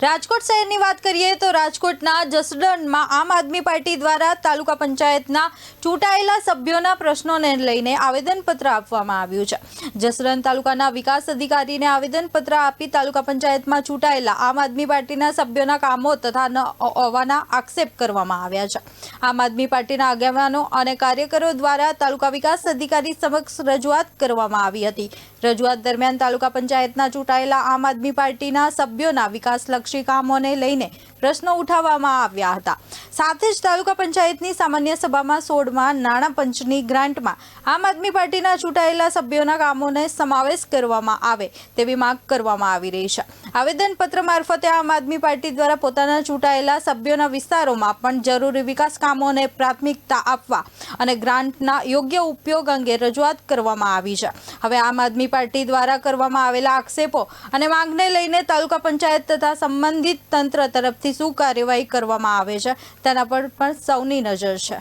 રાજકોટ શહેરની વાત કરીએ તો રાજકોટના જસદણમાં આમ આદમી પાર્ટી દ્વારા તાલુકા પંચાયતના ચૂંટાયેલા સભ્યોના પ્રશ્નોને લઈને આવેદનપત્ર આપવામાં આવ્યું છે। જસદણ તાલુકાના વિકાસ અધિકારીને આવેદનપત્ર આપી તાલુકા પંચાયતમાં ચૂંટાયેલા આમ આદમી પાર્ટીના સભ્યોના કામો તથા ન હોવાના આક્ષેપ કરવામાં આવ્યા છે। આમ આદમી પાર્ટીના આગેવાનો અને કાર્યકરો દ્વારા તાલુકા વિકાસ અધિકારી સમક્ષ રજૂઆત કરવામાં આવી હતી। રજૂઆત દરમિયાન તાલુકા પંચાયતના ચૂંટાયેલા આમ આદમી પાર્ટીના સભ્યોના વિકાસલક્ષી કામોને લઈને પ્રશ્નો ઉઠાવવામાં આવ્યા હતા। સાથે જ તાલુકા પંચાયતની સામાન્ય સભામાં 16માં નાણાં પંચની ગ્રાન્ટમાં આમ આદમી પાર્ટીના ચૂંટાયેલા સભ્યોના કામોને સમાવેશ કરવામાં આવે તેવી માંગ કરવામાં આવી રહી છે। આવેદનપત્ર મારફતે આમ આદમી પાર્ટી દ્વારા પોતાના ચૂંટાયેલા સભ્યોના વિસ્તારોમાં પણ જરૂરી વિકાસ કામોને પ્રાથમિકતા આપવા અને ગ્રાન્ટના યોગ્ય ઉપયોગ અંગે રજૂઆત કરવામાં આવી છે। હવે આમ આદમી પાર્ટી દ્વારા કરવામાં આવેલા આક્ષેપો અને માંગને લઈને તાલુકા પંચાયત તથા સંબંધિત તંત્ર તરફથી શું કાર્યવાહી કરવામાં આવે છે તેના પર પણ સૌની નજર છે।